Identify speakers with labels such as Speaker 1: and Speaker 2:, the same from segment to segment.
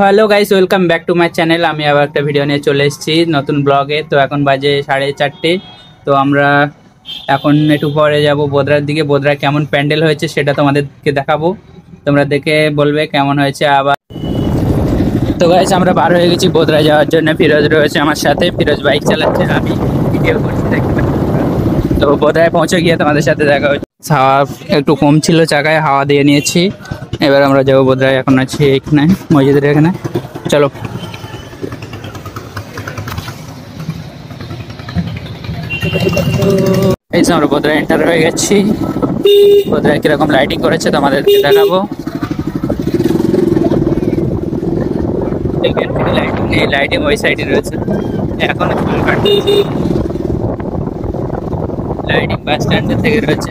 Speaker 1: Hello guys, welcome back to my channel. আমি আবার একটা ভিডিও নিয়ে চলে এসেছি নতুন ব্লগে। তো এখন বাজে 4:30। তো আমরা এখন একটু পরে যাব বোদরার দিকে। বোদরায় কেমন প্যান্ডেল হয়েছে সেটা তোমাদেরকে দেখাবো, তোমরা দেখে বলবে কেমন হয়েছে। আবার তো গাইস আমরা বার হয়ে গেছি বোদরায় যাওয়ার জন্য। ফিরোজ রয়েছে আমার সাথে, ফিরোজ বাইক চালাচ্ছে, আমি ভিডিও করছি। তো বোদরায় পৌঁছে গিয়ে তোমাদের সাথে দেখা হচ্ছে। হাওয়া একটু কম ছিল, চাকায় হাওয়া দিয়ে নিয়েছি। এবার আমরা যাবো বোদরায়। এখন আছি এখানে মসজিদের এখানে, চলো। এই যে আমরা বোদরায় এন্টার হয়ে গেছি। বোদরায় কিরকম লাইটিং করেছে তোমাদেরকে দেখাবো। এই লাইটিং ওই সাইডে রয়েছে, এখন চুল কাটছে। লাইটিং বাস স্ট্যান্ডের থেকে রয়েছে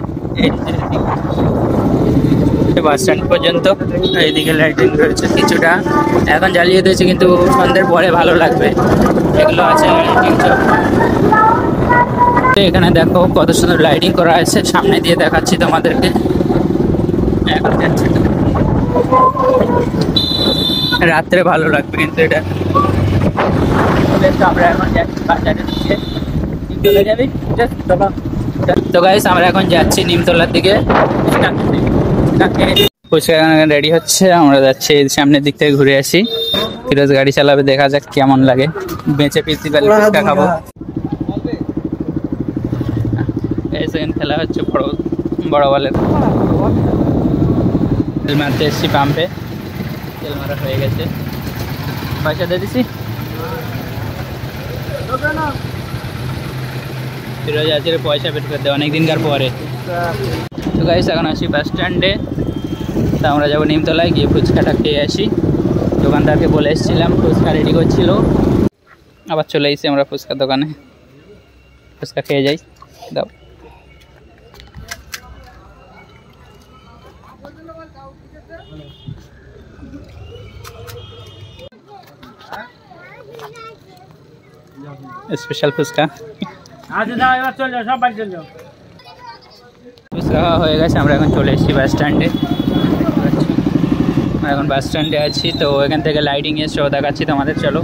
Speaker 1: বাস স্ট্যান্ড পর্যন্ত। এইদিকে লাইটিং রয়েছে কিছুটা, এখন জ্বালিয়ে দিয়েছে, কিন্তু সন্ধ্যের পরে ভালো লাগবে। এগুলো আছে লাইটিং সব। এখানে দেখো কত সুন্দর লাইটিং করা আছে, সামনে দিয়ে দেখাচ্ছি তোমাদেরকে। এখন যাচ্ছে, রাত্রে ভালো লাগবে কিন্তু এটা। আমরা এখন যাচ্ছি বাজারের দিকে। চলে যাবি তো গাইস, আমরা এখন যাচ্ছি নিমতলার দিকে। ফুচকা রেডি হচ্ছে, আমরা যাচ্ছি সামনের দিক থেকে ঘুরে আসি। ফিরোজ গাড়ি চালাবে, দেখা যাক কেমন লাগে। বেঁচে পিসি পেলে ফুচকা খাবো। এই সেকেন্ড খেলা হচ্ছে বড় বলের। তেল মারতে এসছি পাম্পে, তেল মারা হয়ে গেছে। পয়সা দিয়ে দিছি। ফিরোজ আছে পয়সা বের করতে অনেকদিনকার পরে। তো গাইস এখন আসি বাস স্ট্যান্ডে। তা আমরা যাবো নিমতলায়, গিয়ে ফুচকাটা খেয়ে আসি। দোকানদারকে বলে এসেছিলাম, ফুচকা রেডি করছিল। আবার চলে এসেছি আমরা ফুচকার দোকানে, ফুচকা খেয়ে যাই। দাও। স্পেশাল ফুচকা। ফুচকা হয়ে গেছে, আমরা এখন চলে এসেছি বাস স্ট্যান্ডে। এখন বাস স্ট্যান্ডে আছি, তো এখান থেকে লাইটিং এর শো দেখাচ্ছি তোমাদের, চলো।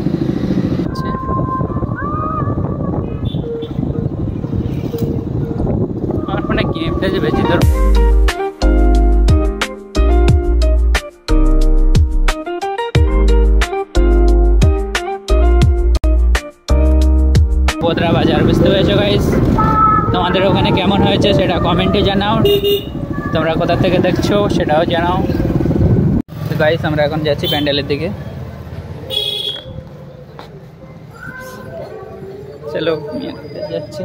Speaker 1: আমার ফোনে গেমটা যে বেশি ধর। বোদরা বাজার বুঝতে পেরেছো গাইস? তোমাদের ওখানে কেমন হয়েছে সেটা কমেন্টে জানাও। তোমরা কোথা থেকে দেখছো সেটাও জানাও। তো গাইস আমরা এখন যাচ্ছি প্যান্ডেলের দিকে, চলো যাচ্ছি।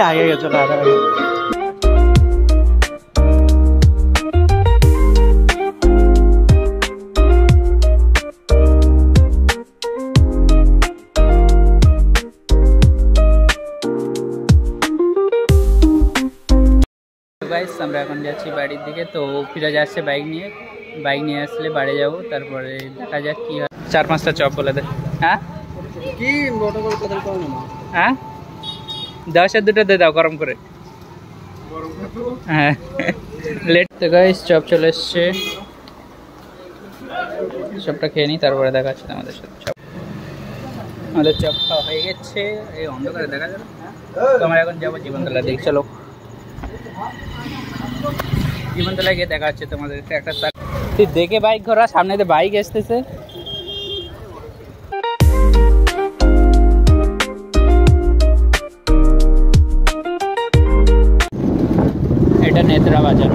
Speaker 1: আগে চলো গাইস আমরা এখন যাচ্ছি বাড়ির দিকে। তো ফিরোজ আসছে বাইক নিয়ে আসলে বাড়ি যাবো। তারপরে দেখা যাক কি হয়। 4-5টা চপ বলে দে। হ্যাঁ কি হ্যাঁ 10-এর 2টা দিয়ে দাও গরম করে। হ্যাঁ লেট। তো গাইস চপ চলে এসছে, চপটা খেয়ে নিই, তারপরে দেখাচ্ছি আমাদের সাথে। চপ আমাদের চপ খাওয়া হয়ে গেছে। এই অন্ধকারে দেখা যাবে। তো আমরা এখন যাবো জীবনতলা দিকে, চলো। জীবনতলায় গিয়ে দেখা হচ্ছে তোমাদের একটা। তুই দেখে বাইক ঘোরা, সামনে দিয়ে বাইক আসতেছে। এটা নেত্রা বাজার,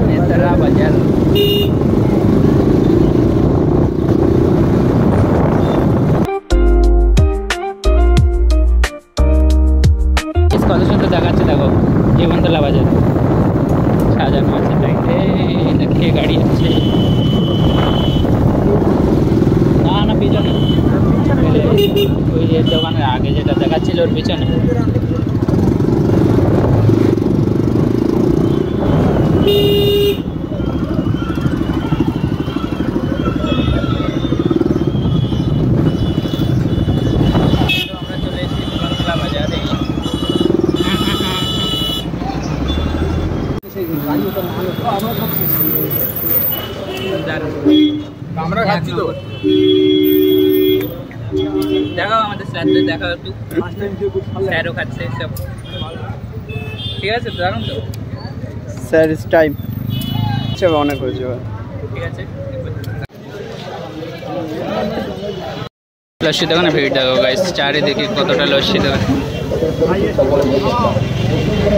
Speaker 1: নেত্রা বাজার। কত সুন্দর দেখাচ্ছে দেখো জীবনতলা বাজার, সাজানো আছে লাইটে। দেখে গাড়ি আছে, না পিছনে ওই যে দোকানের আগে যেটা দেখাচ্ছিল ওর পিছনে। দেখাও আমাদের স্যারদের, দেখাও একটু, স্যারও খাচ্ছে সব ঠিক আছে তো, দারুন তো
Speaker 2: স্যার ইস টাইম অনেক হয়েছে
Speaker 1: ঠিক আছে। লস্যি দোকানে ভিড় দেখো গাইস, চারিদিকে কতটা লস্যি দোকান,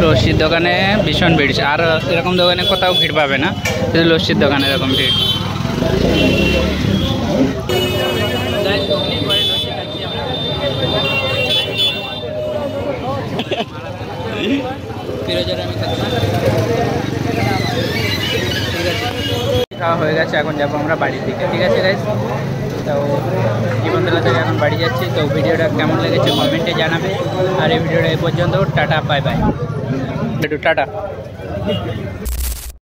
Speaker 1: লস্যির দোকানে ভীষণ ভিড়, আর এরকম দোকানে কোথাও ভিড় পাবে না, কিন্তু লস্যির দোকানে এরকম ভিড়। খাওয়া হয়ে গেছে, এখন যাবো আমরা বাড়ির দিকে, ঠিক আছে গাইস। তো জীবনতলা থেকে এখন বাড়ি যাচ্ছি। তো ভিডিওটা কেমন লেগেছে কমেন্টে জানাবে, আর এই ভিডিওটা এই পর্যন্ত, টাটা বাই বাই, একটু টাটা।